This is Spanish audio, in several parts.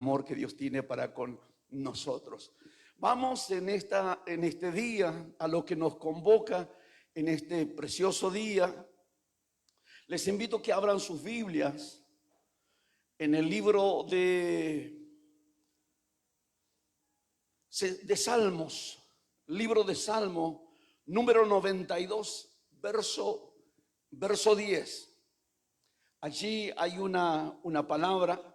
amor que Dios tiene para con nosotros. Vamos en este día a lo que nos convoca en este precioso día. Les invito a que abran sus Biblias en el libro de Salmos, libro de Salmo número 92, verso 10. Allí hay una palabra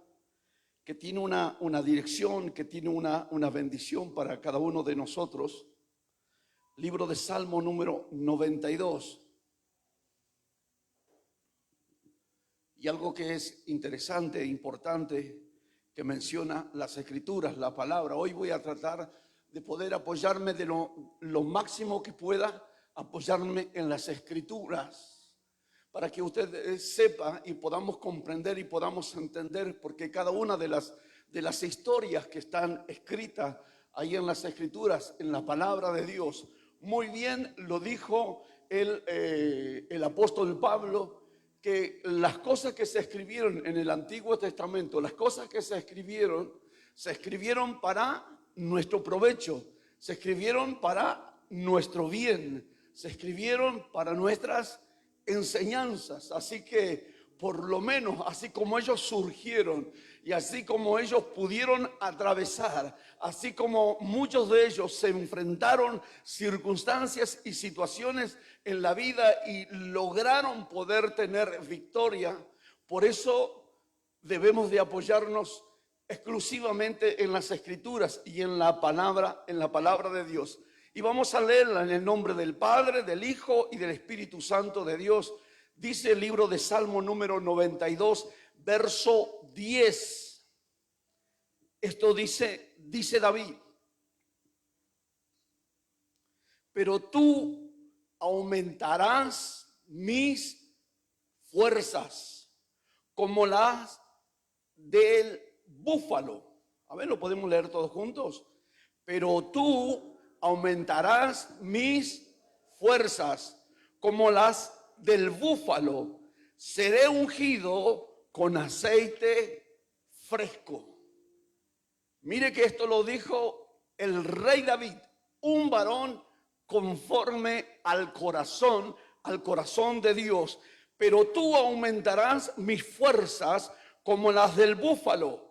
que tiene una dirección, que tiene una bendición para cada uno de nosotros. Libro de Salmo número 92. Y algo que es interesante e importante que menciona las Escrituras, la palabra. Hoy voy a tratar de poder apoyarme de lo máximo que pueda, apoyarme en las Escrituras, para que usted sepa y podamos comprender y podamos entender, porque cada una de las historias que están escritas ahí en las Escrituras, en la palabra de Dios, muy bien lo dijo el apóstol Pablo, que las cosas que se escribieron en el Antiguo Testamento, las cosas que se escribieron para nuestro provecho, se escribieron para nuestro bien, se escribieron para nuestras enseñanzas. Así que por lo menos así como ellos surgieron y así como ellos pudieron atravesar, así como muchos de ellos se enfrentaron circunstancias y situaciones en la vida y lograron poder tener victoria, por eso debemos de apoyarnos exclusivamente en las Escrituras y en la palabra de Dios. Y vamos a leerla en el nombre del Padre, del Hijo y del Espíritu Santo de Dios. Dice el libro de Salmo número 92, verso 10. Esto dice David: pero tú aumentarás mis fuerzas como las del búfalo. A ver, lo podemos leer todos juntos. Pero tú aumentarás mis fuerzas como las del búfalo. Seré ungido con aceite fresco. Mire que esto lo dijo el rey David, un varón conforme al corazón de Dios. Pero tú aumentarás mis fuerzas como las del búfalo.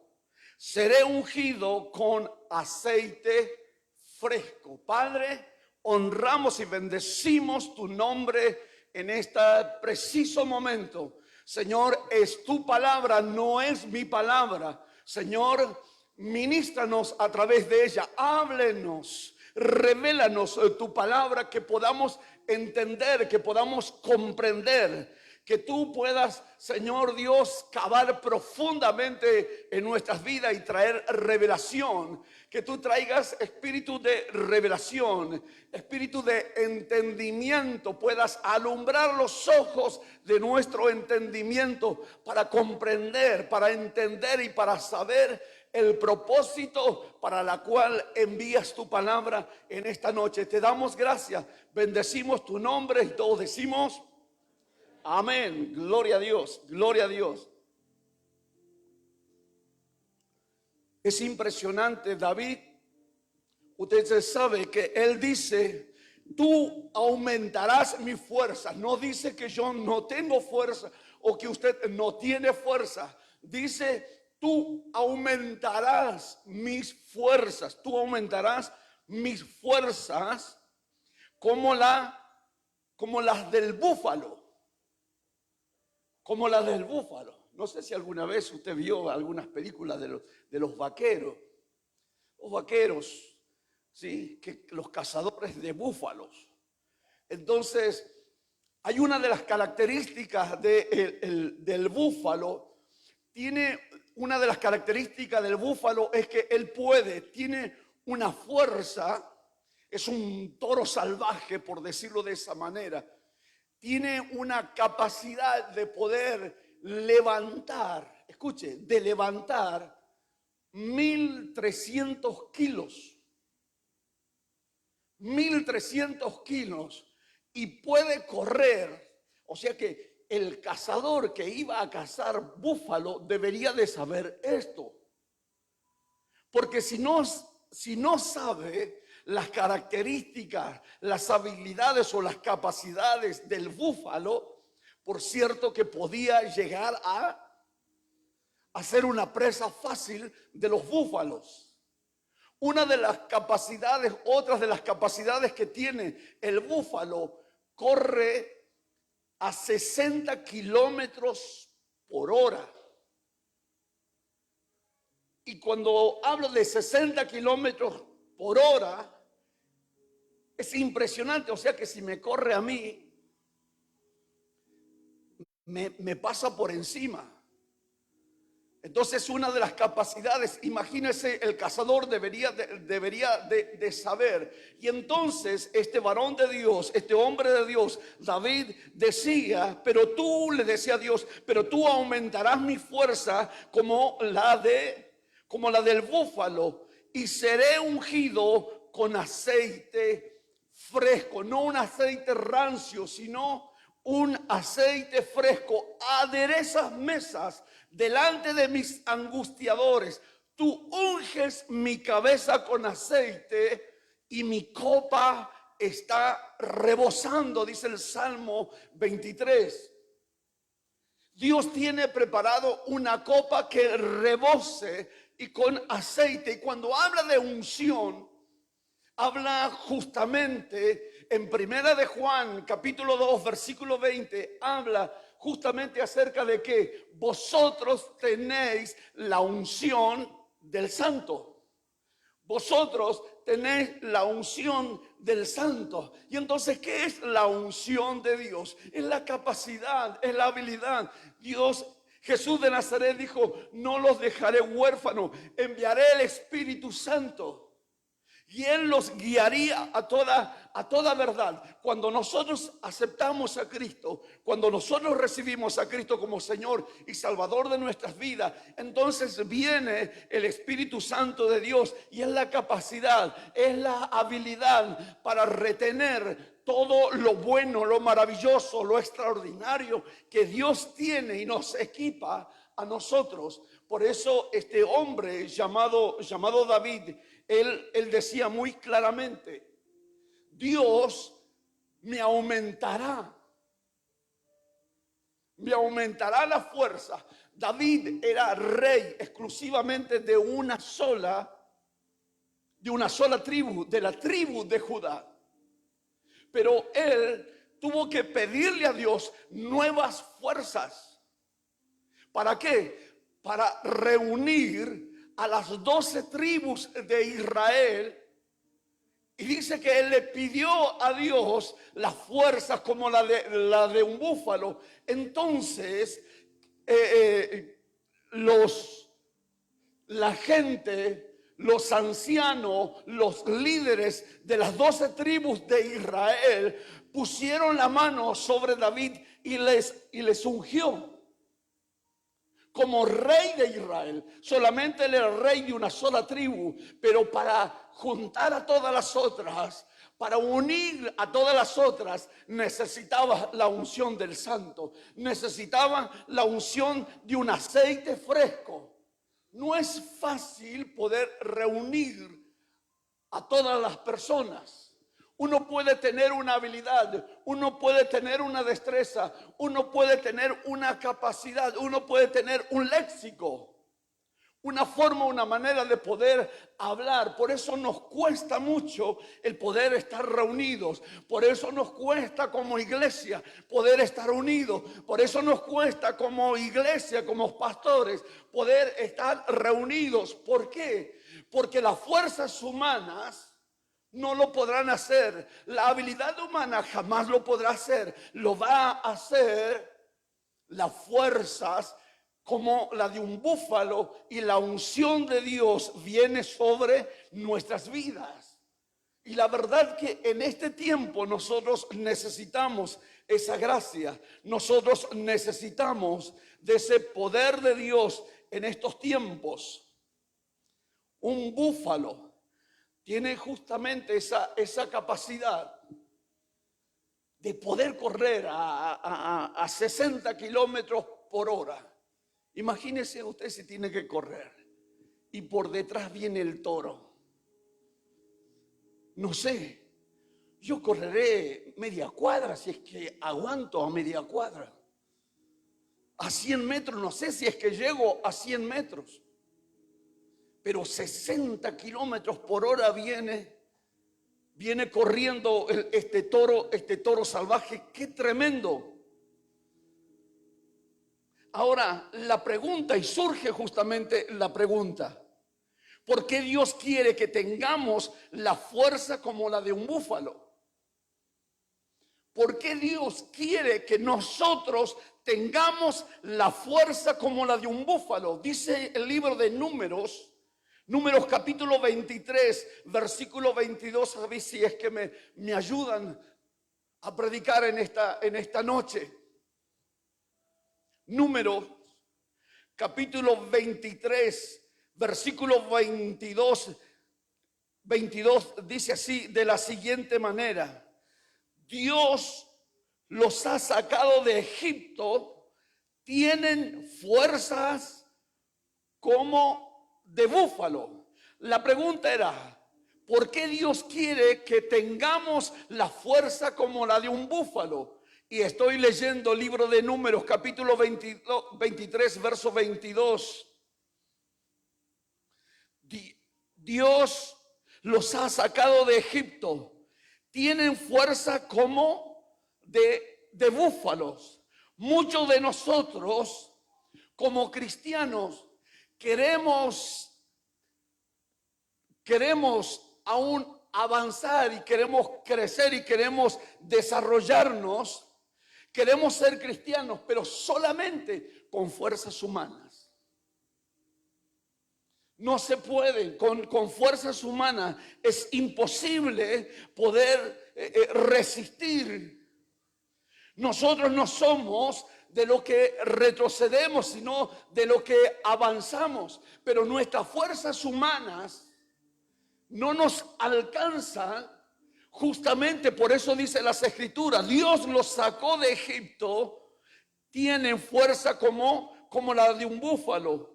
Seré ungido con aceite fresco. Padre, honramos y bendecimos tu nombre en este preciso momento. Señor, es tu palabra, no es mi palabra. Señor, ministranos a través de ella. Háblenos, revélanos tu palabra, que podamos entender, que podamos comprender, que tú puedas, Señor Dios, cavar profundamente en nuestras vidas y traer revelación. Que tú traigas espíritu de revelación, espíritu de entendimiento, puedas alumbrar los ojos de nuestro entendimiento para comprender, para entender y para saber el propósito para la cual envías tu palabra en esta noche. Te damos gracias, bendecimos tu nombre y todos decimos amén. Gloria a Dios, gloria a Dios. Es impresionante, David. Usted sabe que él dice: tú aumentarás mi fuerza. No dice que yo no tengo fuerza o que usted no tiene fuerza. Dice: tú aumentarás mis fuerzas. Tú aumentarás mis fuerzas como las del búfalo. Como las del búfalo. No sé si alguna vez usted vio algunas películas de los vaqueros. Los vaqueros, ¿sí? Que los cazadores de búfalos. Entonces, hay una de las características del búfalo. Una de las características del búfalo es que él tiene una fuerza. Es un toro salvaje, por decirlo de esa manera. Tiene una capacidad de poder levantar, escuche, de levantar 1.300 kilos. 1.300 kilos. Y puede correr. O sea que el cazador que iba a cazar búfalo debería de saber esto. Porque si no sabe las características, las habilidades o las capacidades del búfalo, por cierto que podía llegar a ser una presa fácil de los búfalos. Una de las capacidades, otras de las capacidades que tiene el búfalo, corre a 60 kilómetros por hora. Y cuando hablo de 60 kilómetros por hora, es impresionante. O sea que si me corre a mí, me pasa por encima. Entonces, una de las capacidades, imagínese, el cazador debería de saber. Y entonces este varón de Dios, este hombre de Dios, David decía, pero tú, le decía a Dios, pero tú aumentarás mi fuerza como la del búfalo, y seré ungido con aceite fresco, no un aceite rancio, sino un aceite fresco. Aderezas mesas delante de mis angustiadores. Tú unges mi cabeza con aceite y mi copa está rebosando, dice el Salmo 23. Dios tiene preparado una copa que rebose y con aceite. Y cuando habla de unción, habla justamente en Primera de Juan, capítulo 2, versículo 20, habla justamente acerca de que vosotros tenéis la unción del Santo. Vosotros tenéis la unción del Santo. Y entonces, ¿qué es la unción de Dios? Es la capacidad, es la habilidad. Jesús de Nazaret dijo, no los dejaré huérfanos, enviaré el Espíritu Santo. Y Él los guiaría a toda verdad. Cuando nosotros aceptamos a Cristo, cuando nosotros recibimos a Cristo como Señor y Salvador de nuestras vidas, entonces viene el Espíritu Santo de Dios y es la capacidad, es la habilidad para retener todo lo bueno, lo maravilloso, lo extraordinario que Dios tiene y nos equipa a nosotros. Por eso este hombre llamado David, él decía muy claramente, Dios me aumentará la fuerza. David era rey exclusivamente de una sola tribu, de la tribu de Judá. Pero él tuvo que pedirle a Dios nuevas fuerzas. ¿Para qué? Para reunir a las 12 tribus de Israel. Y dice que él le pidió a Dios las fuerzas como la de un búfalo. Entonces, la gente, los ancianos, los líderes de las 12 tribus de Israel pusieron la mano sobre David y les ungió como rey de Israel. Solamente él era rey de una sola tribu, pero para juntar a todas las otras, para unir a todas las otras, necesitaba la unción del Santo, necesitaba la unción de un aceite fresco. No es fácil poder reunir a todas las personas. Uno puede tener una habilidad, uno puede tener una destreza, uno puede tener una capacidad, uno puede tener un léxico, una forma, una manera de poder hablar. Por eso nos cuesta mucho el poder estar reunidos. Por eso nos cuesta como iglesia poder estar unidos. Por eso nos cuesta como iglesia, como pastores, poder estar reunidos. ¿Por qué? Porque las fuerzas humanas no lo podrán hacer. La habilidad humana jamás lo podrá hacer. Lo va a hacer las fuerzas como la de un búfalo, y la unción de Dios viene sobre nuestras vidas. Y la verdad que en este tiempo nosotros necesitamos esa gracia. Nosotros necesitamos de ese poder de Dios en estos tiempos. Un búfalo tiene justamente esa capacidad de poder correr a 60 kilómetros por hora. Imagínese usted si tiene que correr. y por detrás viene el toro. No sé, yo correré media cuadra si es que aguanto a media cuadra. A 100 metros, no sé si es que llego a 100 metros. Pero 60 kilómetros por hora viene corriendo este toro salvaje. ¡Qué tremendo! Ahora, la pregunta, y surge justamente la pregunta: ¿por qué Dios quiere que tengamos la fuerza como la de un búfalo? ¿Por qué Dios quiere que nosotros tengamos la fuerza como la de un búfalo? Dice el libro de Números capítulo 23, versículo 22. A ver si es que me ayudan a predicar en esta noche. Números capítulo 23, versículo 22 dice así, de la siguiente manera: Dios los ha sacado de Egipto, tienen fuerzas como de búfalo. La pregunta era: ¿por qué Dios quiere que tengamos la fuerza como la de un búfalo? Y estoy leyendo el libro de Números, capítulo 23, verso 22. Dios los ha sacado de Egipto, tienen fuerza como de búfalos. Muchos de nosotros, como cristianos, queremos aún avanzar y queremos crecer y queremos desarrollarnos. Queremos ser cristianos, pero solamente con fuerzas humanas. No se puede, con fuerzas humanas es imposible poder resistir. Nosotros no somos de lo que retrocedemos, sino de lo que avanzamos. Pero nuestras fuerzas humanas no nos alcanzan. Justamente por eso dice las Escrituras: Dios los sacó de Egipto, tienen fuerza como la de un búfalo.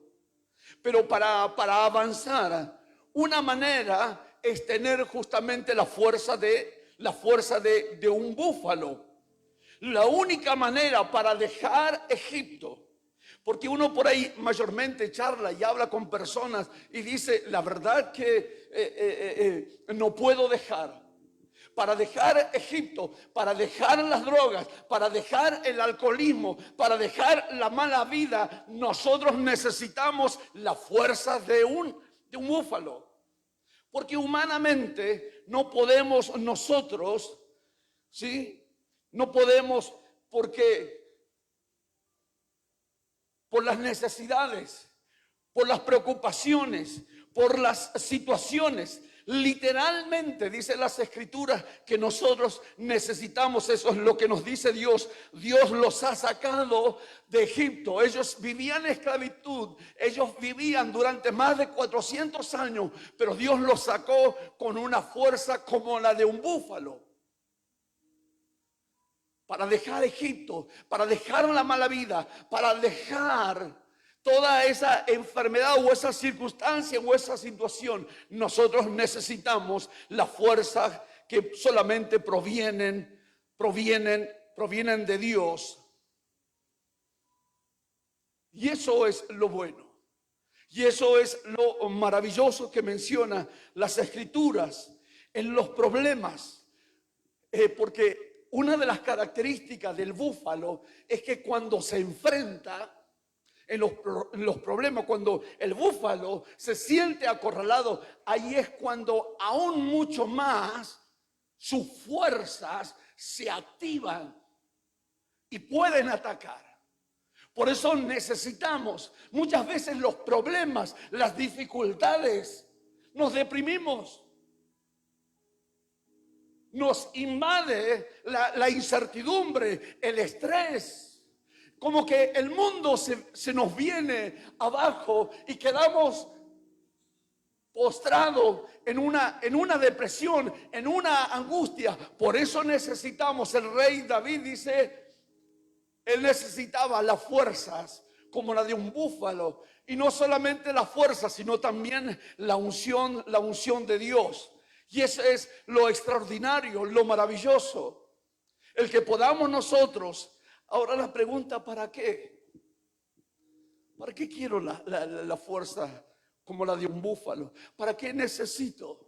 Pero para avanzar, una manera es tener justamente la fuerza de un búfalo. La única manera para dejar Egipto, porque uno por ahí mayormente charla y habla con personas y dice: la verdad que no puedo dejar. Para dejar Egipto, para dejar las drogas, para dejar el alcoholismo, para dejar la mala vida, nosotros necesitamos la fuerza de un búfalo. Porque humanamente no podemos nosotros, ¿sí? No podemos, porque por las necesidades, por las preocupaciones, por las situaciones. Literalmente dice las Escrituras que nosotros necesitamos, eso es lo que nos dice Dios. Dios los ha sacado de Egipto. Ellos vivían en esclavitud, ellos vivían durante más de 400 años, pero Dios los sacó con una fuerza como la de un búfalo. Para dejar Egipto, para dejar la mala vida, para dejar toda esa enfermedad o esa circunstancia o esa situación, nosotros necesitamos la fuerza que solamente provienen de Dios. Y eso es lo bueno. Y eso es lo maravilloso que menciona las Escrituras en los problemas. Porque una de las características del búfalo es que cuando se enfrenta en los problemas, cuando el búfalo se siente acorralado, ahí es cuando aún mucho más sus fuerzas se activan y pueden atacar. Por eso necesitamos muchas veces los problemas, las dificultades, nos deprimimos. Nos invade la incertidumbre, el estrés. Como que el mundo se nos viene abajo y quedamos postrados en una depresión, en una angustia. Por eso necesitamos, el rey David dice, él necesitaba las fuerzas como la de un búfalo. Y no solamente la fuerza, sino también la unción de Dios. Y eso es lo extraordinario, lo maravilloso. El que podamos nosotros. Ahora la pregunta, ¿para qué? ¿Para qué quiero la fuerza como la de un búfalo? ¿Para qué necesito?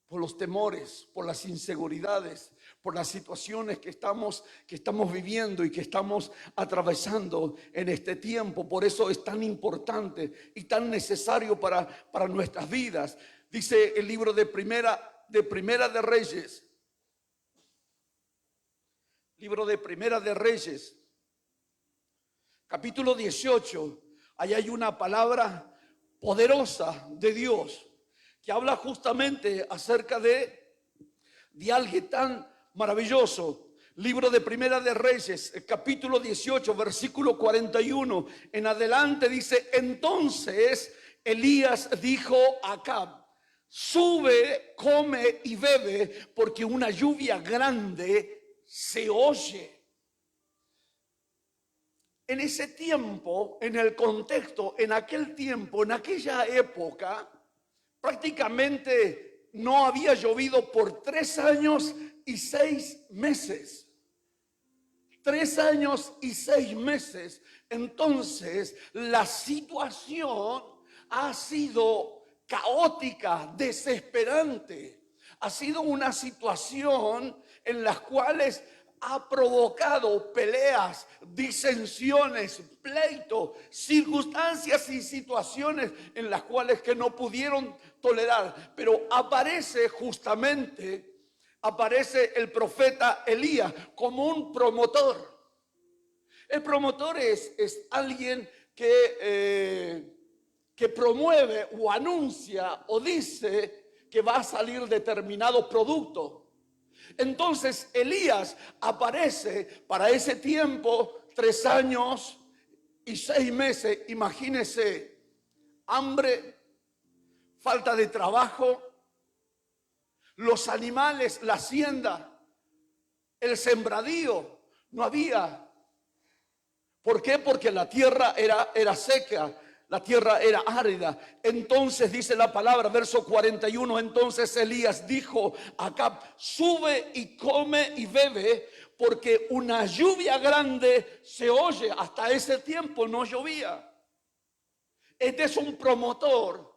Por los temores, por las inseguridades, por las situaciones que estamos viviendo y que estamos atravesando en este tiempo. Por eso es tan importante y tan necesario para nuestras vidas. Dice el libro de Primera de Reyes. Libro de Primera de Reyes, capítulo 18. Ahí hay una palabra poderosa de Dios que habla justamente acerca de alguien tan maravilloso. Libro de Primera de Reyes, capítulo 18, versículo 41 en adelante dice: entonces Elías dijo a Acab: sube, come y bebe, porque una lluvia grande se oye. En ese tiempo, en el contexto, en aquel tiempo, en aquella época, prácticamente no había llovido por 3 años y 6 meses. 3 años y 6 meses. Entonces, la situación ha sido caótica, desesperante. Ha sido una situación en las cuales ha provocado peleas, disensiones, pleitos, circunstancias y situaciones en las cuales que no pudieron tolerar. Pero aparece el profeta Elías como un promotor. El promotor es alguien que promueve o anuncia o dice que va a salir determinado producto. Entonces Elías aparece para ese tiempo, 3 años y 6 meses. Imagínese, hambre, falta de trabajo, los animales, la hacienda, el sembradío, no había. ¿Por qué? Porque la tierra era seca. La tierra era árida. Entonces dice la palabra, verso 41, entonces Elías dijo a Acab: sube y come y bebe, porque una lluvia grande se oye. Hasta ese tiempo no llovía. Este es un promotor.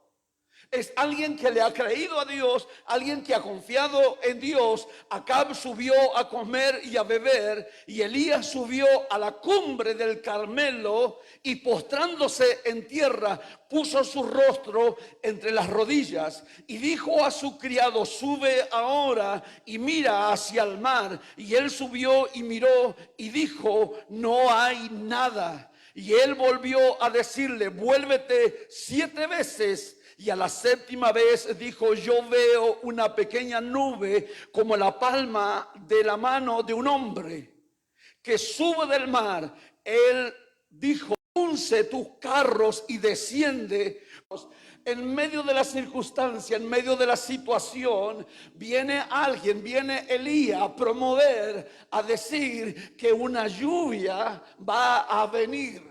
Es alguien que le ha creído a Dios, alguien que ha confiado en Dios. Acab subió a comer y a beber, y Elías subió a la cumbre del Carmelo y postrándose en tierra, puso su rostro entre las rodillas y dijo a su criado: sube ahora y mira hacia el mar. Y él subió y miró y dijo: no hay nada. Y él volvió a decirle: vuélvete 7 veces. Y a la 7ª vez dijo: yo veo una pequeña nube como la palma de la mano de un hombre que sube del mar. Él dijo: unce tus carros y desciende. En medio de la circunstancia, en medio de la situación, viene Elías a promover, a decir que una lluvia va a venir.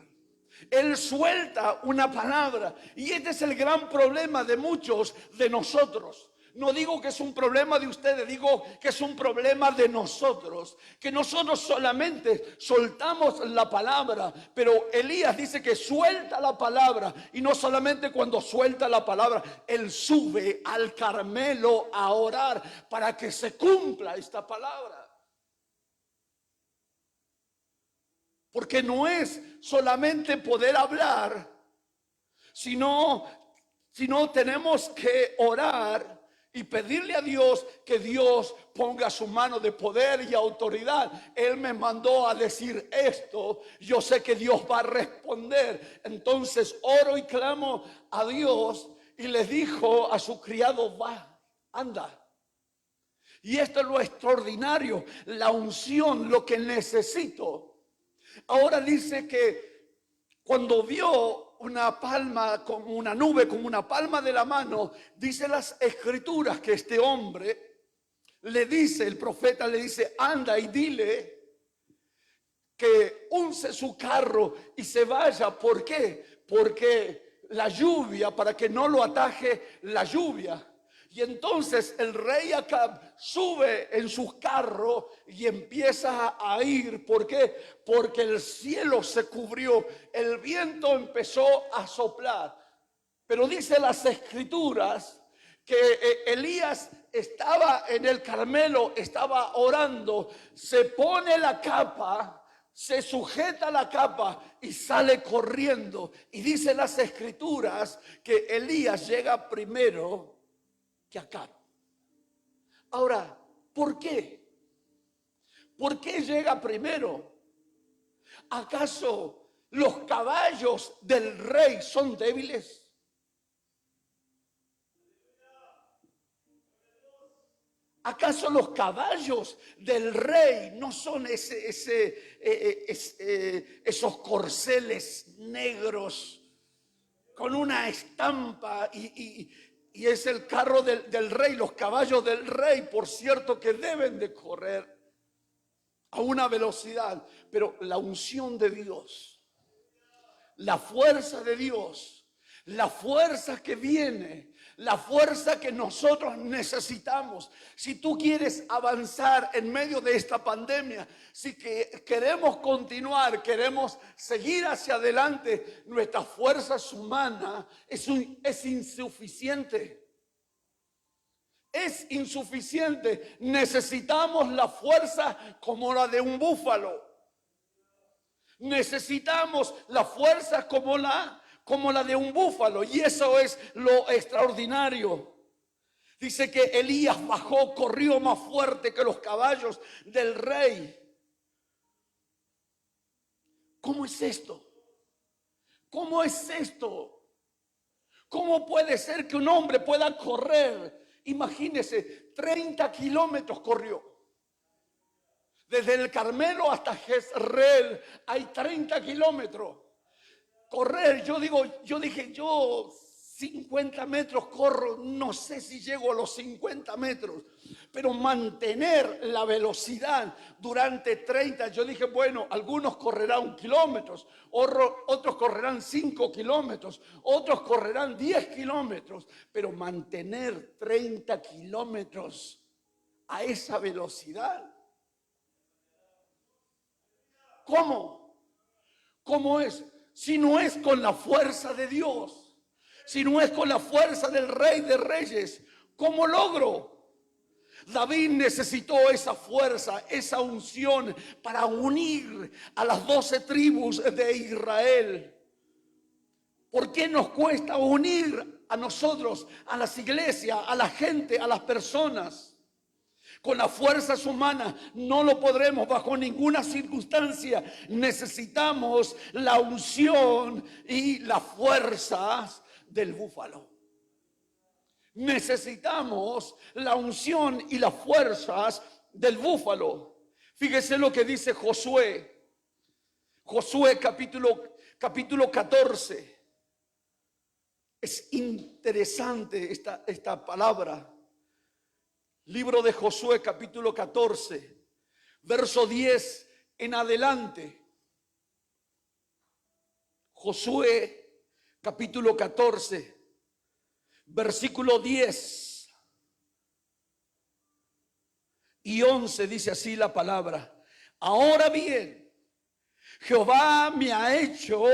Él suelta una palabra, y este es el gran problema de muchos de nosotros. No digo que es un problema de ustedes, digo que es un problema de nosotros, que nosotros solamente soltamos la palabra. Pero Elías dice que suelta la palabra, y no solamente cuando suelta la palabra, él sube al Carmelo a orar para que se cumpla esta palabra. Porque no es solamente poder hablar, sino tenemos que orar y pedirle a Dios que Dios ponga su mano de poder y autoridad. Él me mandó a decir esto, yo sé que Dios va a responder. Entonces oro y clamo a Dios, y le dijo a su criado: va, anda. Y esto es lo extraordinario, la unción, lo que necesito. Ahora dice que cuando vio una palma, como una nube, como una palma de la mano, dice las escrituras que este hombre le dice, el profeta le dice: anda y dile que unce su carro y se vaya. ¿Por qué? Porque la lluvia, para que no lo ataje la lluvia. Y entonces el rey Acab sube en su carro y empieza a ir. ¿Por qué? Porque el cielo se cubrió, el viento empezó a soplar. Pero dice las escrituras que Elías estaba en el Carmelo, estaba orando, se pone la capa, se sujeta la capa y sale corriendo. Y dice las escrituras que Elías llega primero que Acab. Ahora, ¿por qué? ¿Por qué llega primero? ¿Acaso los caballos del rey son débiles? ¿Acaso los caballos del rey no son esos corceles negros con una estampa y es el carro del rey, los caballos del rey, por cierto, que deben de correr a una velocidad? Pero la unción de Dios, la fuerza de Dios, la fuerza que viene, la fuerza que nosotros necesitamos. Si tú quieres avanzar en medio de esta pandemia, si queremos continuar, queremos seguir hacia adelante, nuestras fuerzas humanas es insuficiente. Es insuficiente. Necesitamos la fuerza como la de un búfalo. Necesitamos la fuerza como la de un búfalo. Y eso es lo extraordinario. Dice que Elías bajó, corrió más fuerte que los caballos del rey. ¿Cómo es esto? ¿Cómo es esto? ¿Cómo puede ser que un hombre pueda correr? Imagínese, 30 kilómetros corrió. Desde el Carmelo hasta Jezreel hay 30 kilómetros. Correr, yo dije, 50 metros corro, no sé si llego a los 50 metros, pero mantener la velocidad durante 30, yo dije, bueno, algunos correrán kilómetros, otros correrán 5 kilómetros, otros correrán 10 kilómetros, pero mantener 30 kilómetros a esa velocidad. ¿Cómo? ¿Cómo es? Si no es con la fuerza de Dios, si no es con la fuerza del Rey de Reyes, ¿cómo logro? David necesitó esa fuerza, esa unción para unir a las 12 tribus de Israel. ¿Por qué nos cuesta unir a nosotros, a las iglesias, a la gente, a las personas? Con las fuerzas humanas no lo podremos bajo ninguna circunstancia. Necesitamos la unción y las fuerzas del búfalo. Necesitamos la unción y las fuerzas del búfalo. Fíjese lo que dice Josué. Josué capítulo 14. Es interesante esta palabra. Libro de Josué capítulo 14, verso 10 en adelante. Josué capítulo 14, versículo 10 y 11 dice así la palabra. Ahora bien, Jehová me ha hecho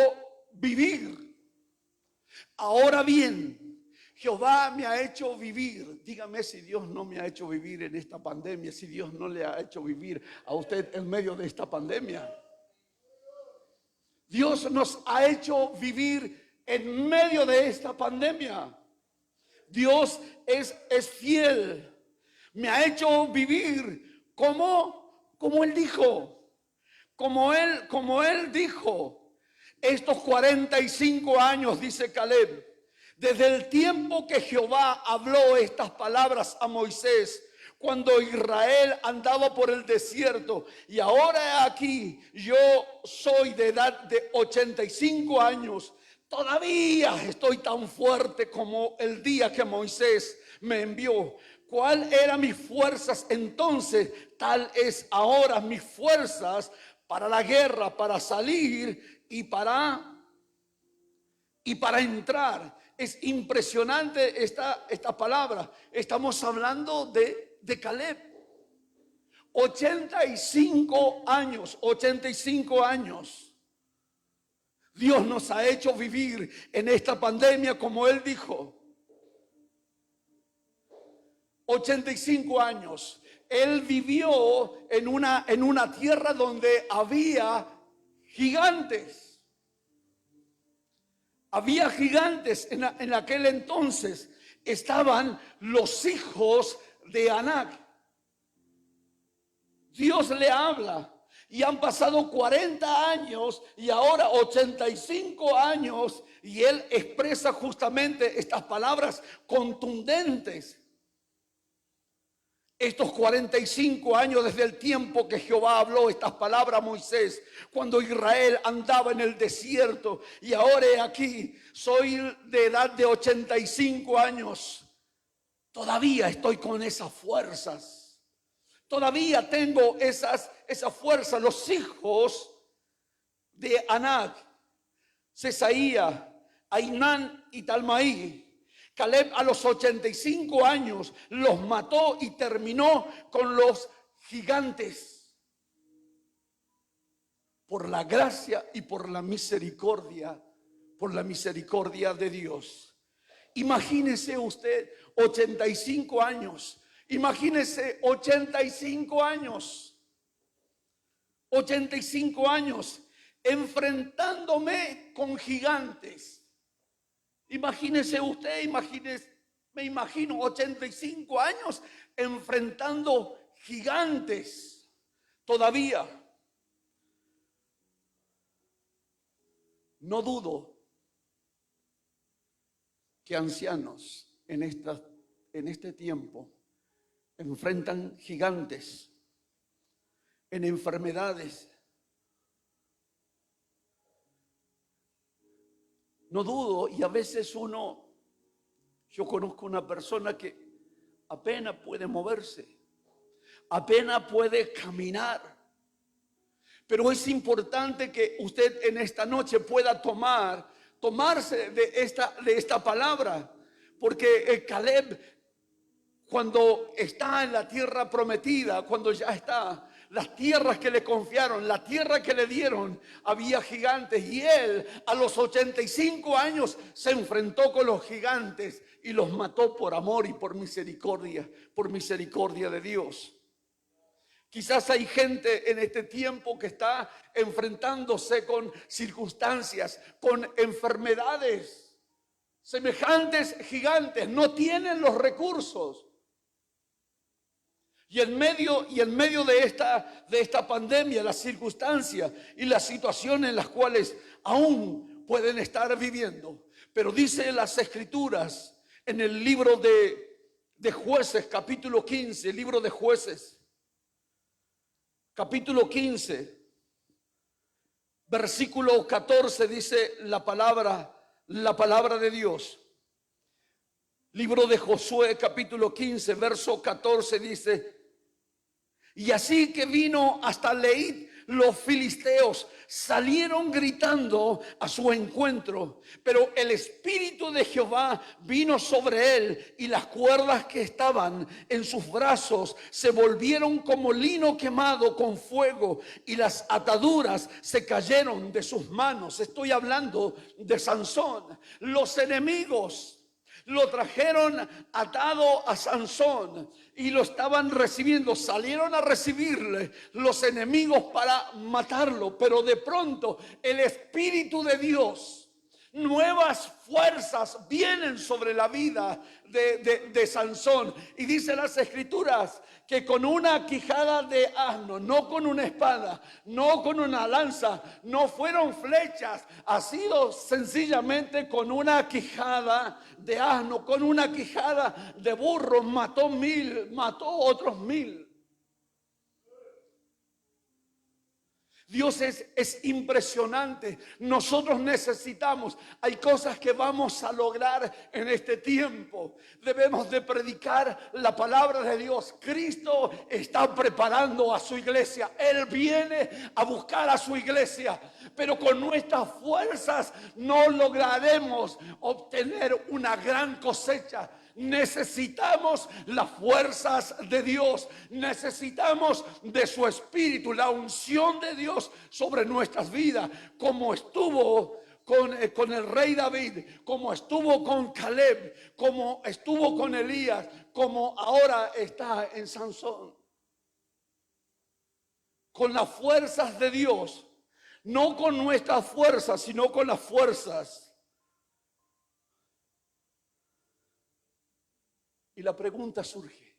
vivir. Ahora bien, Jehová me ha hecho vivir. Dígame si Dios no me ha hecho vivir en esta pandemia, si Dios no le ha hecho vivir a usted en medio de esta pandemia. Dios nos ha hecho vivir en medio de esta pandemia. Dios es fiel. Me ha hecho vivir como Él dijo. Como él dijo. Estos 45 años, dice Caleb. Desde el tiempo que Jehová habló estas palabras a Moisés, cuando Israel andaba por el desierto, y ahora aquí yo soy de edad de 85 años, todavía estoy tan fuerte como el día que Moisés me envió. ¿Cuál eran mis fuerzas entonces? Tal es ahora mis fuerzas para la guerra, para salir y para entrar. Es impresionante esta palabra. Estamos hablando de Caleb. 85 años, 85 años. Dios nos ha hecho vivir en esta pandemia, como Él dijo. 85 años. Él vivió en una tierra donde había gigantes. Había gigantes en aquel entonces. Estaban los hijos de Anac. Dios le habla. Y han pasado 40 años y ahora 85 años. Y Él expresa justamente estas palabras contundentes. Estos 45 años desde el tiempo que Jehová habló estas palabras a Moisés, cuando Israel andaba en el desierto, y ahora he aquí, soy de edad de 85 años, todavía estoy con esas fuerzas, todavía tengo esas fuerzas. Los hijos de Anac, Cesaía, Ainán y Talmaí, Caleb a los 85 años los mató y terminó con los gigantes. Por la gracia y por la misericordia de Dios. Imagínese usted 85 años. Imagínese 85 años. 85 años enfrentándome con gigantes. Imagínese usted, me imagino 85 años enfrentando gigantes. Todavía no dudo que ancianos en este tiempo enfrentan gigantes en enfermedades. No dudo, y a veces yo conozco una persona que apenas puede moverse, apenas puede caminar. Pero es importante que usted en esta noche pueda tomarse de esta palabra, porque Caleb, cuando está en la tierra prometida, cuando ya está, las tierras que le confiaron, la tierra que le dieron, había gigantes, y él a los 85 años se enfrentó con los gigantes y los mató por amor y por misericordia de Dios. Quizás hay gente en este tiempo que está enfrentándose con circunstancias, con enfermedades, semejantes gigantes, no tienen los recursos. Y en medio de esta pandemia, las circunstancias y las situaciones en las cuales aún pueden estar viviendo. Pero dice las Escrituras en el libro de Jueces, capítulo 15, libro de Jueces, capítulo 15, versículo 14, dice la palabra de Dios. Libro de Josué, capítulo 15, verso 14, dice: y así que vino hasta Leid, los filisteos salieron gritando a su encuentro, pero el Espíritu de Jehová vino sobre él, y las cuerdas que estaban en sus brazos se volvieron como lino quemado con fuego, y las ataduras se cayeron de sus manos. Estoy hablando de Sansón. Los enemigos lo trajeron atado a Sansón y lo estaban recibiendo. Salieron a recibirle los enemigos para matarlo, pero de pronto el Espíritu de Dios, nuevas fuerzas vienen sobre la vida de Sansón. Y dice las Escrituras que con una quijada de asno, no con una espada, no con una lanza, no fueron flechas, ha sido sencillamente con una quijada de asno, con una quijada de burro, mató 1000, mató otros 1000. Dios es impresionante. Nosotros necesitamos, hay cosas que vamos a lograr en este tiempo. Debemos de predicar la palabra de Dios. Cristo está preparando a su iglesia. Él viene a buscar a su iglesia. Pero con nuestras fuerzas no lograremos obtener una gran cosecha. Necesitamos las fuerzas de Dios, necesitamos de su Espíritu, la unción de Dios sobre nuestras vidas, como estuvo con el rey David, como estuvo con Caleb, como estuvo con Elías, como ahora está en Sansón. Con las fuerzas de Dios, no con nuestras fuerzas, sino con las fuerzas. Y la pregunta surge: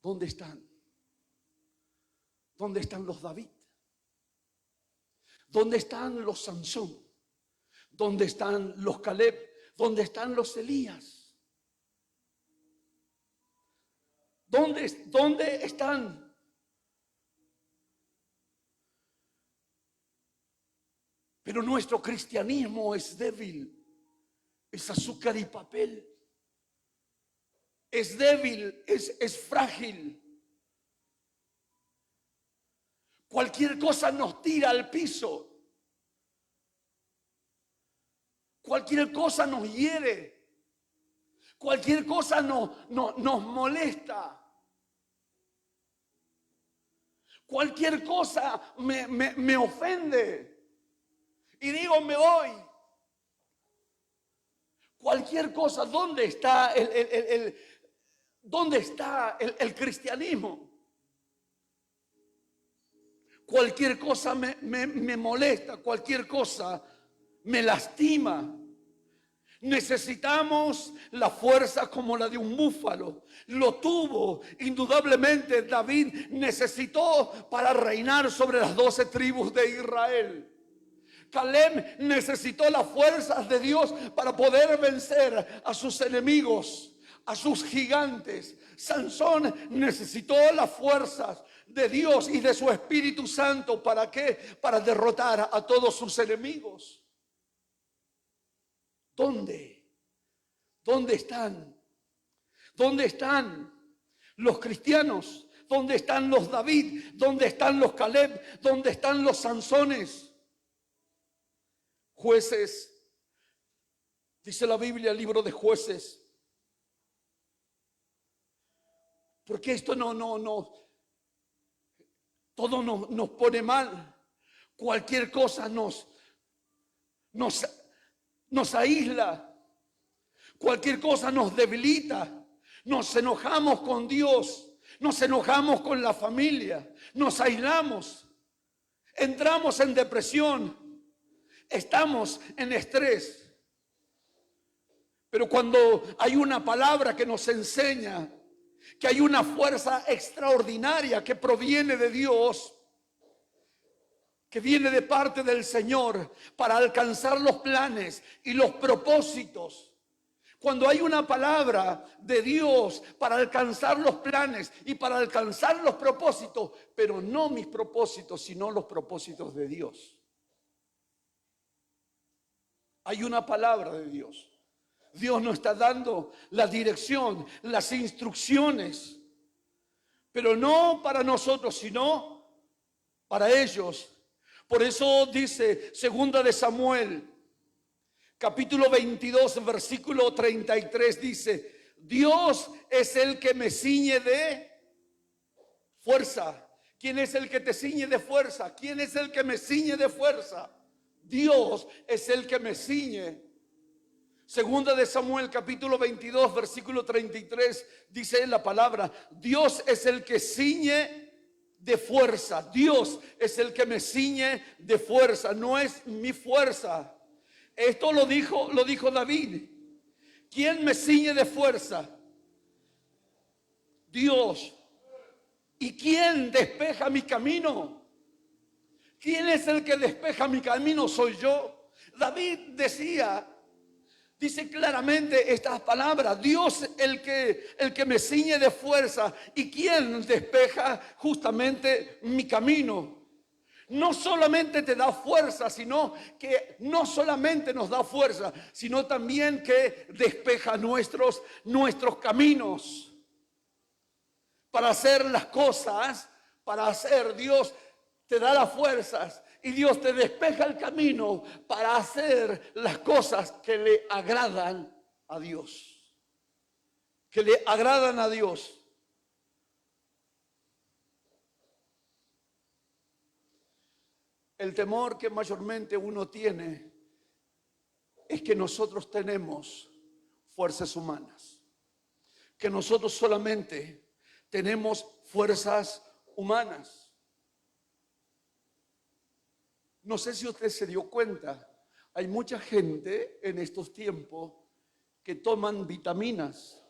¿dónde están? ¿Dónde están los David? ¿Dónde están los Sansón? ¿Dónde están los Caleb? ¿Dónde están los Elías? ¿Dónde están? Pero nuestro cristianismo es débil. Es azúcar y papel. Es débil, es frágil. Cualquier cosa nos tira al piso. Cualquier cosa nos hiere. Cualquier cosa nos molesta. Cualquier cosa me ofende. Y digo, me voy. Cualquier cosa. ¿Dónde está el cristianismo? Cualquier cosa me molesta, cualquier cosa me lastima. Necesitamos la fuerza como la de un búfalo. Lo tuvo indudablemente David, necesitó para reinar sobre las 12 tribus de Israel. Caleb necesitó las fuerzas de Dios para poder vencer a sus enemigos, a sus gigantes. Sansón necesitó las fuerzas de Dios y de su Espíritu Santo. ¿Para qué? Para derrotar a todos sus enemigos. ¿Dónde? ¿Dónde están? ¿Dónde están los cristianos? ¿Dónde están los David? ¿Dónde están los Caleb? ¿Dónde están los Sansones? Jueces, dice la Biblia, el libro de Jueces. Porque esto todo nos pone mal. Cualquier cosa nos aísla. Cualquier cosa nos debilita. Nos enojamos con Dios. Nos enojamos con la familia. Nos aislamos. Entramos en depresión. Estamos en estrés. Pero cuando hay una palabra que nos enseña que hay una fuerza extraordinaria que proviene de Dios, que viene de parte del Señor para alcanzar los planes y los propósitos. Cuando hay una palabra de Dios para alcanzar los planes y para alcanzar los propósitos, pero no mis propósitos, sino los propósitos de Dios. Hay una palabra de Dios. Dios nos está dando la dirección, las instrucciones, pero no para nosotros, sino para ellos. Por eso dice 2 de Samuel, capítulo 22, versículo 33, dice: Dios es el que me ciñe de fuerza. ¿Quién es el que te ciñe de fuerza? ¿Quién es el que me ciñe de fuerza? Dios es el que me ciñe. Segunda de Samuel, capítulo 22, versículo 33, dice la palabra: Dios es el que ciñe de fuerza. Dios es el que me ciñe de fuerza, no es mi fuerza. Esto lo dijo David. ¿Quién me ciñe de fuerza? Dios. ¿Y quién despeja mi camino? ¿Quién es el que despeja mi camino? Soy yo. David decía Dice claramente estas palabras: Dios el que me ciñe de fuerza y quien despeja justamente mi camino. No solamente te da fuerza, sino que no solamente nos da fuerza, sino también que despeja nuestros caminos para hacer las cosas, para hacer. Dios te da las fuerzas y Dios te despeja el camino para hacer las cosas que le agradan a Dios. Que le agradan a Dios. El temor que mayormente uno tiene es que nosotros tenemos fuerzas humanas, que nosotros solamente tenemos fuerzas humanas. No sé si usted se dio cuenta, hay mucha gente en estos tiempos que toman vitaminas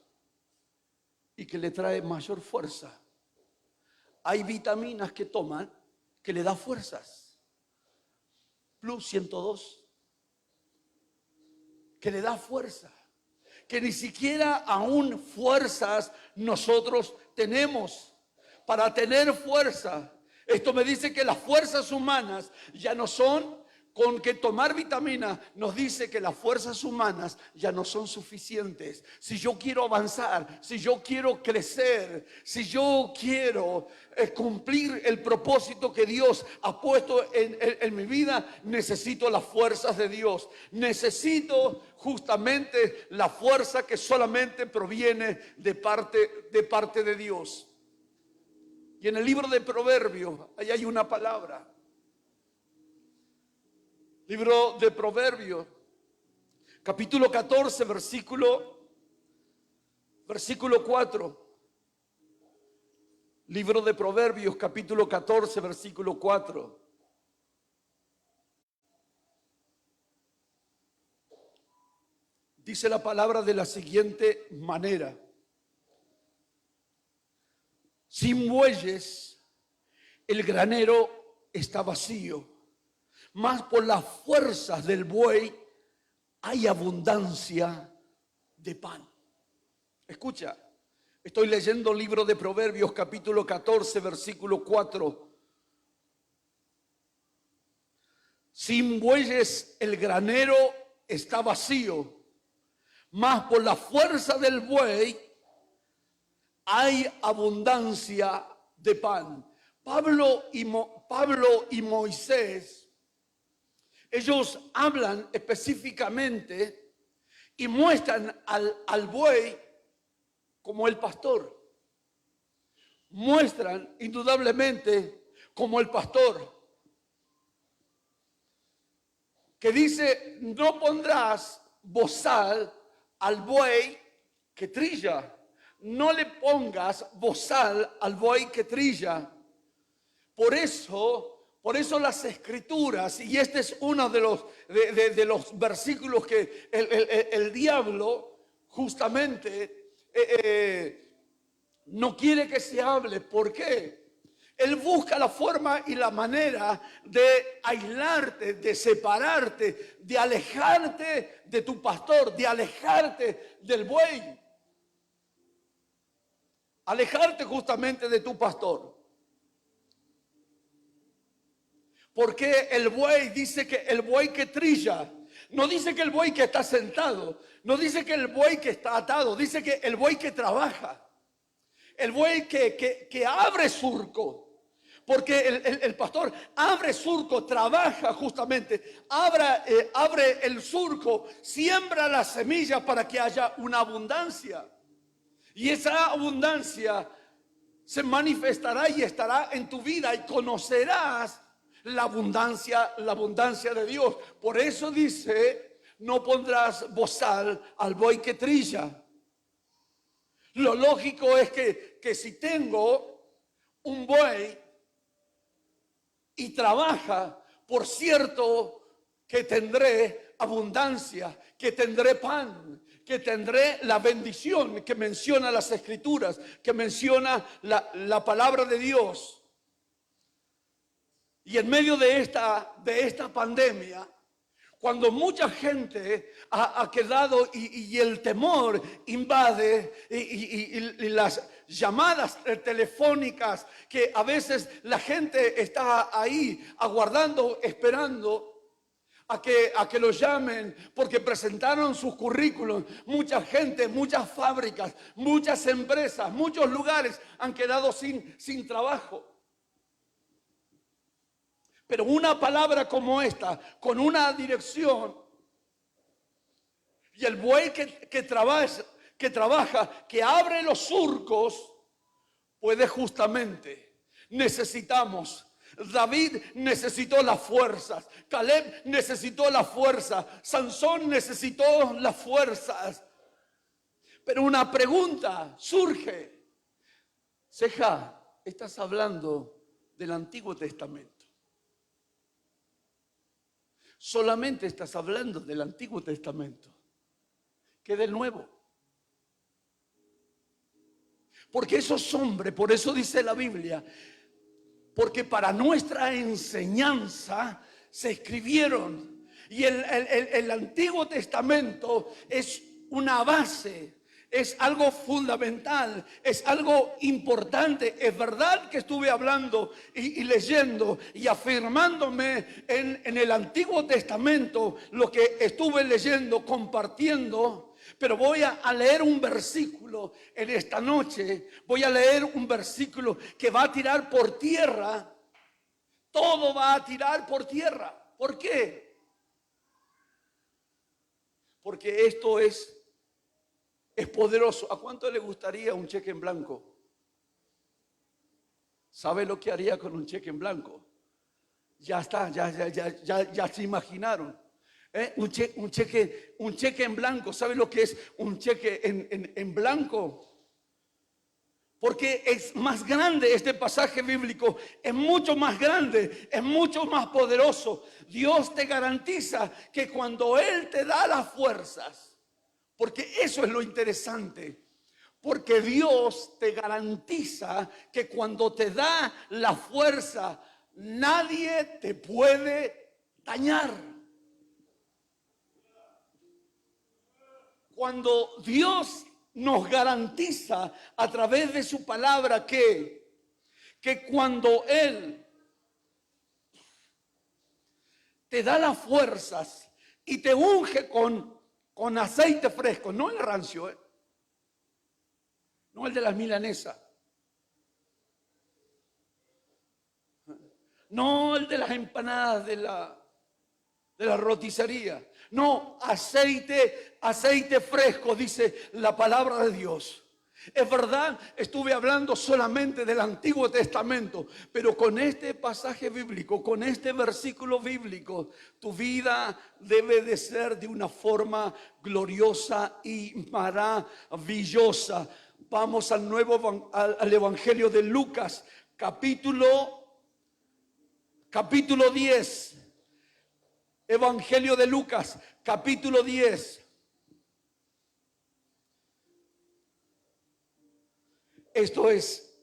y que le trae mayor fuerza. Hay vitaminas que toman que le da fuerzas. Plus 102, que le da fuerza, que ni siquiera aún fuerzas nosotros tenemos. Para tener fuerza, esto me dice que las fuerzas humanas ya no son con que tomar vitamina. Nos dice que las fuerzas humanas ya no son suficientes. Si yo quiero avanzar, si yo quiero crecer, si yo quiero cumplir el propósito que Dios ha puesto en mi vida, necesito las fuerzas de Dios. Necesito justamente la fuerza que solamente proviene de parte de Dios. Y en el libro de Proverbios, ahí hay una palabra. Libro de Proverbios, capítulo 14, versículo 4. Libro de Proverbios, capítulo 14, versículo 4. Dice la palabra de la siguiente manera: sin bueyes el granero está vacío, mas por las fuerzas del buey hay abundancia de pan. Escucha, estoy leyendo el libro de Proverbios, capítulo 14, versículo 4. Sin bueyes el granero está vacío, mas por la fuerza del buey hay abundancia de pan. Pablo y Moisés, ellos hablan específicamente y muestran al buey como el pastor. Muestran indudablemente como el pastor. Que dice: no pondrás bozal al buey que trilla. No le pongas bozal al buey que trilla. Por eso las escrituras, y este es uno de los versículos que el diablo justamente no quiere que se hable. ¿Por qué? Él busca la forma y la manera de aislarte, de separarte, de alejarte de tu pastor, de alejarte del buey. Alejarte justamente de tu pastor. Porque el buey dice que el buey que trilla, no dice que el buey que está sentado, no dice que el buey que está atado, dice que el buey que trabaja, el buey que abre surco. Porque el pastor abre surco, trabaja justamente, abre el surco, siembra la semilla para que haya una abundancia. Y esa abundancia se manifestará y estará en tu vida y conocerás la abundancia de Dios. Por eso dice: no pondrás bozal al buey que trilla. Lo lógico es que si tengo un buey y trabaja, por cierto que tendré abundancia, que tendré pan, que tendré la bendición que menciona las escrituras, que menciona la palabra de Dios. Y en medio de esta pandemia, Cuando mucha gente ha quedado y el temor invade y las llamadas telefónicas, que a veces la gente está ahí aguardando, esperando a que los llamen porque presentaron sus currículums. Mucha gente, muchas fábricas, muchas empresas, muchos lugares han quedado sin trabajo. Pero una palabra como esta, con una dirección, y el buey que trabaja, que abre los surcos, puede justamente, necesitamos. David necesitó las fuerzas, Caleb necesitó la fuerza, Sansón necesitó las fuerzas. Pero una pregunta surge: Ceja, estás hablando del Antiguo Testamento. Solamente estás hablando del Antiguo Testamento. ¿Qué del Nuevo? Porque esos hombres, por eso dice la Biblia, porque para nuestra enseñanza se escribieron. Y el Antiguo Testamento es una base, es algo fundamental, es algo importante. Es verdad que estuve hablando y leyendo y afirmándome en el Antiguo Testamento lo que estuve leyendo, compartiendo. Pero voy a leer un versículo en esta noche. Voy a leer un versículo que va a tirar por tierra. Todo va a tirar por tierra. ¿Por qué? Porque esto es poderoso. ¿A cuánto le gustaría un cheque en blanco? ¿Sabe lo que haría con un cheque en blanco? Ya está, ya se imaginaron. Un cheque en blanco. ¿Sabe lo que es un cheque en blanco? Porque es más grande este pasaje bíblico, es mucho más grande, es mucho más poderoso. Dios te garantiza que cuando Él te da las fuerzas, porque eso es lo interesante, porque Dios te garantiza que cuando te da la fuerza, nadie te puede dañar. Cuando Dios nos garantiza a través de su palabra que cuando Él te da las fuerzas y te unge con aceite fresco, no el rancio, no el de las milanesas, no el de las empanadas de la roticería. No, aceite fresco, dice la palabra de Dios. Es verdad, estuve hablando solamente del Antiguo Testamento, pero con este pasaje bíblico, con este versículo bíblico, tu vida debe de ser de una forma gloriosa y maravillosa. Vamos al Evangelio de Lucas, capítulo 10. Evangelio de Lucas, capítulo 10. Esto es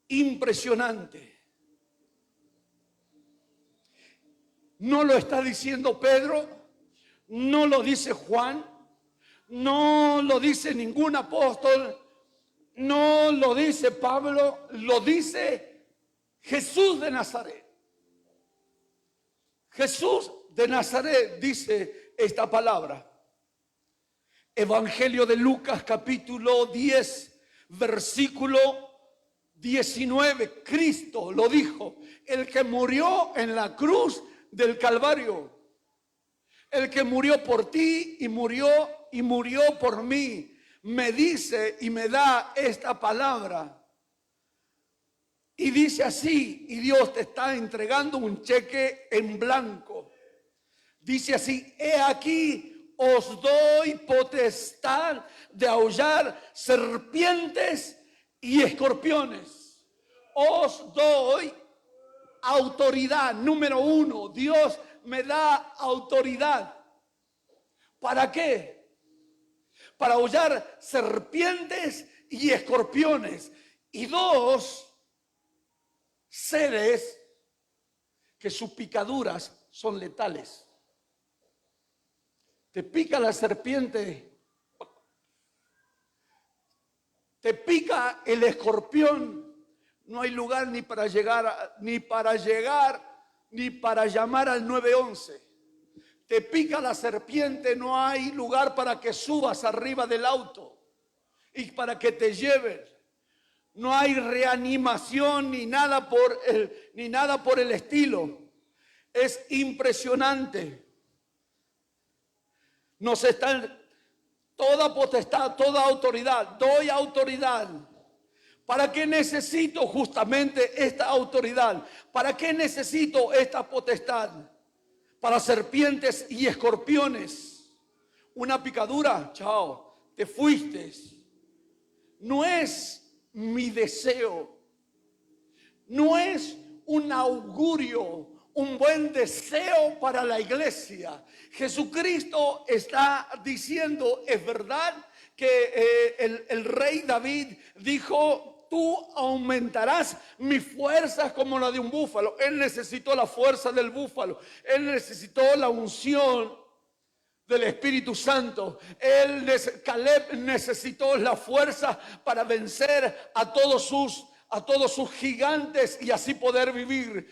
impresionante. No lo está diciendo Pedro, no lo dice Juan, no lo dice ningún apóstol, no lo dice Pablo, lo dice Jesús de Nazaret. Jesús de Nazaret dice esta palabra. Evangelio de Lucas, capítulo 10, versículo 19. Cristo lo dijo, el que murió en la cruz del Calvario, el que murió por ti y murió por mí, me dice y me da esta palabra. Y dice así, y Dios te está entregando un cheque en blanco. Dice así: he aquí, os doy potestad de aullar serpientes y escorpiones. Os doy autoridad. Número 1, Dios me da autoridad. ¿Para qué? Para aullar serpientes y escorpiones. Y 2, seres que sus picaduras son letales. te pica la serpiente, te pica el escorpión, no hay lugar ni para llegar, ni para llamar al 911. Te pica la serpiente, no hay lugar para que subas arriba del auto y para que te lleven. No hay reanimación ni nada por el estilo. Es impresionante. Nos están toda potestad, toda autoridad. Doy autoridad. ¿Para qué necesito justamente esta autoridad? ¿Para qué necesito esta potestad? Para serpientes y escorpiones. Una picadura, chao, te fuiste. No es mi deseo, no es un augurio, un buen deseo para la iglesia. Jesucristo está diciendo, es verdad que el rey David dijo: tú aumentarás mis fuerzas como la de un búfalo. Él necesitó la fuerza del búfalo, él necesitó la unción del Espíritu Santo. Caleb necesitó la fuerza para vencer a todos sus gigantes y así poder vivir.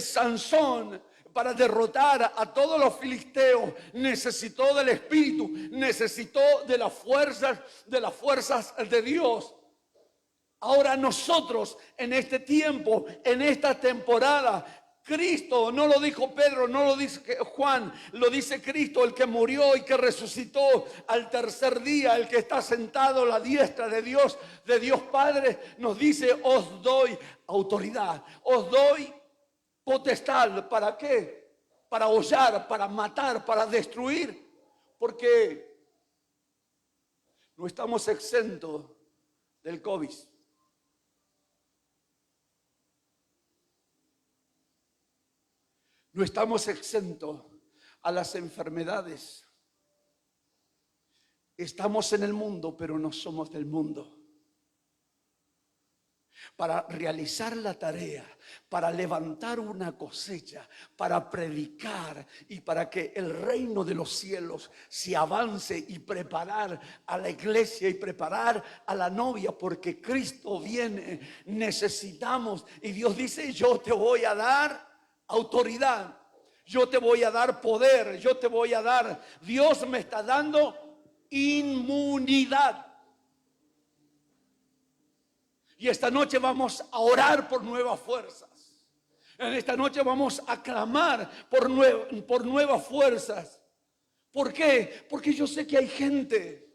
Sansón, para derrotar a todos los filisteos, necesitó del Espíritu, necesitó de las fuerzas de Dios. Ahora nosotros en este tiempo, en esta temporada, Cristo, no lo dijo Pedro, no lo dice Juan, lo dice Cristo, el que murió y que resucitó al tercer día, el que está sentado a la diestra de Dios Padre, nos dice: os doy autoridad, os doy potestad. ¿Para qué? Para hollar, para matar, para destruir, porque no estamos exentos del COVID. No estamos exentos a las enfermedades. Estamos en el mundo, pero no somos del mundo. Para realizar la tarea, para levantar una cosecha, para predicar y para que el reino de los cielos se avance y preparar a la iglesia y preparar a la novia, porque Cristo viene, necesitamos. Y Dios dice: yo te voy a dar autoridad, yo te voy a dar poder, yo te voy a dar. Dios me está dando inmunidad. Y esta noche vamos a orar por nuevas fuerzas. En esta noche vamos a clamar por nuevas fuerzas. ¿Por qué? Porque yo sé que hay gente.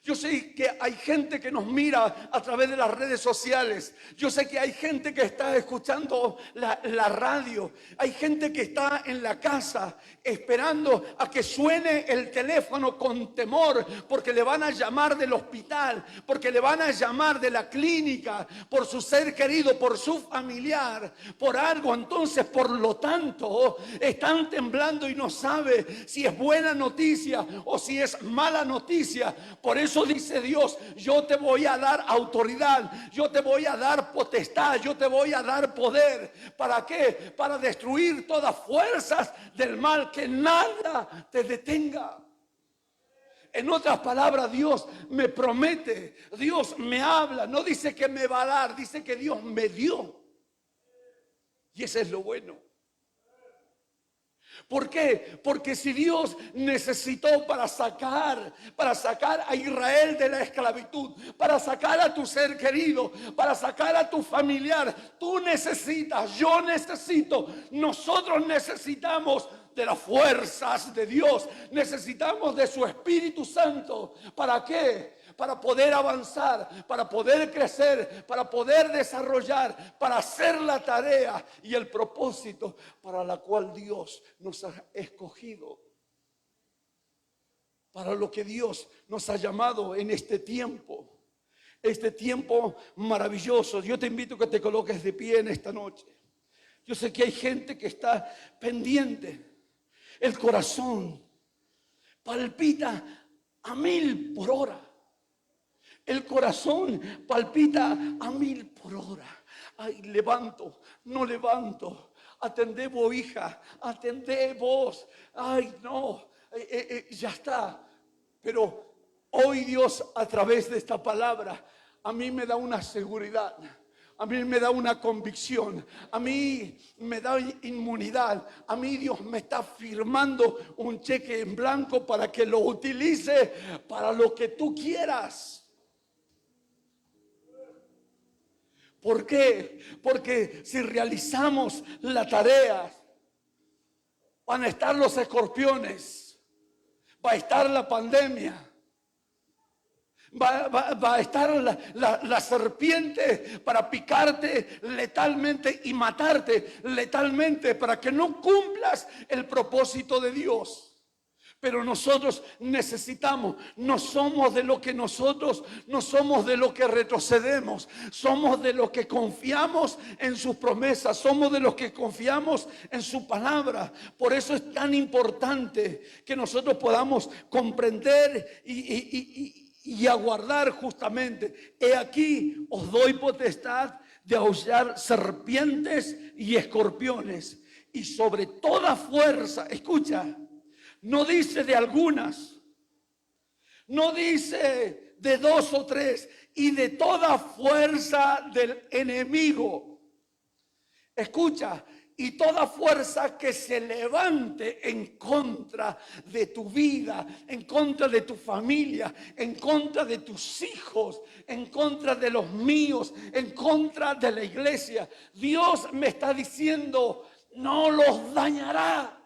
Yo sé que hay gente que nos mira a través de las redes sociales. Yo sé que hay gente que está escuchando la radio. Hay gente que está en la casa esperando a que suene el teléfono con temor, porque le van a llamar del hospital, porque le van a llamar de la clínica, por su ser querido, por su familiar, por algo. Entonces, por lo tanto, están temblando y no sabe si es buena noticia o si es mala noticia. Por eso dice Dios: yo te voy a dar autoridad, yo te voy a dar potestad, yo te voy a dar poder. ¿Para qué? Para destruir todas fuerzas del mal, que nada te detenga. En otras palabras, Dios me promete, Dios me habla, no dice que me va a dar, dice que Dios me dio. Y ese es lo bueno. ¿Por qué? Porque si Dios necesitó para sacar a Israel de la esclavitud, para sacar a tu ser querido, para sacar a tu familiar, tú necesitas, yo necesito, nosotros necesitamos de las fuerzas de Dios, necesitamos de su Espíritu Santo. ¿Para qué? Para poder avanzar, para poder crecer, para poder desarrollar, para hacer la tarea y el propósito para la cual Dios nos ha escogido, para lo que Dios nos ha llamado en este tiempo maravilloso. Yo te invito a que te coloques de pie en esta noche. Yo sé que hay gente que está pendiente. El corazón palpita a 1000 por hora. El corazón palpita a 1000 por hora. Ay, levanto, no levanto. Atendé vos, hija, atendé vos. Ay, no. ya está. Pero hoy Dios, a través de esta palabra, a mí me da una seguridad. A mí me da una convicción, a mí me da inmunidad, a mí Dios me está firmando un cheque en blanco para que lo utilice para lo que tú quieras. ¿Por qué? Porque si realizamos la tarea, van a estar los escorpiones, va a estar la pandemia. Va a estar la serpiente para picarte letalmente y matarte letalmente para que no cumplas el propósito de Dios. Pero nosotros necesitamos, no somos de lo que nosotros, no somos de lo que retrocedemos, somos de los que confiamos en sus promesas, somos de los que confiamos en su palabra. Por eso es tan importante que nosotros podamos comprender y aguardar justamente. He aquí os doy potestad de aullar serpientes y escorpiones, y sobre toda fuerza, escucha, no dice de algunas, no dice de 2 o 3, y de toda fuerza del enemigo. Escucha, y toda fuerza que se levante en contra de tu vida, en contra de tu familia, en contra de tus hijos, en contra de los míos, en contra de la iglesia. Dios me está diciendo, no los dañará.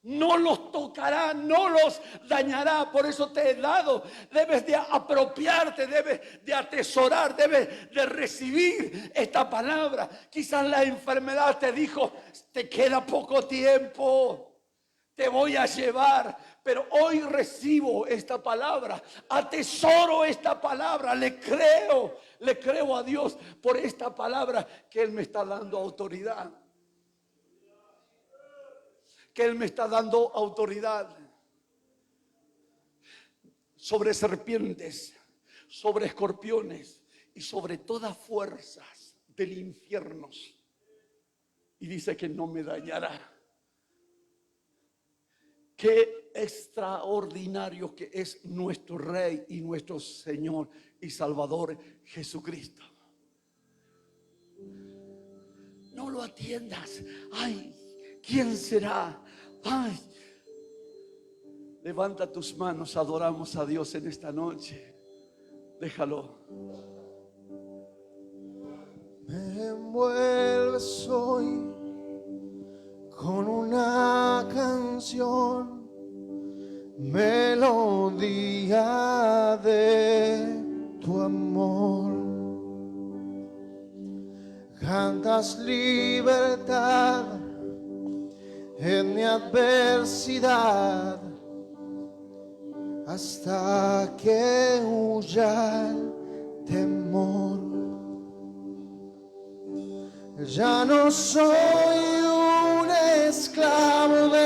No los tocará, no los dañará. Por eso te he dado. Debes de apropiarte, debes de atesorar, debes de recibir esta palabra. Quizás la enfermedad te dijo, te queda poco tiempo, te voy a llevar. Pero hoy recibo esta palabra, atesoro esta palabra, le creo a Dios por esta palabra que Él me está dando autoridad. Que Él me está dando autoridad sobre serpientes, sobre escorpiones y sobre todas fuerzas del infierno. Y dice que no me dañará. Qué extraordinario que es nuestro Rey y nuestro Señor y Salvador Jesucristo. No lo atiendas. Ay, ¿quién será? Ay, levanta tus manos, adoramos a Dios en esta noche. Déjalo. Me envuelves hoy con una canción, melodía de tu amor. Cantas libertad en mi adversidad, hasta que huya el temor. Ya no soy un esclavo de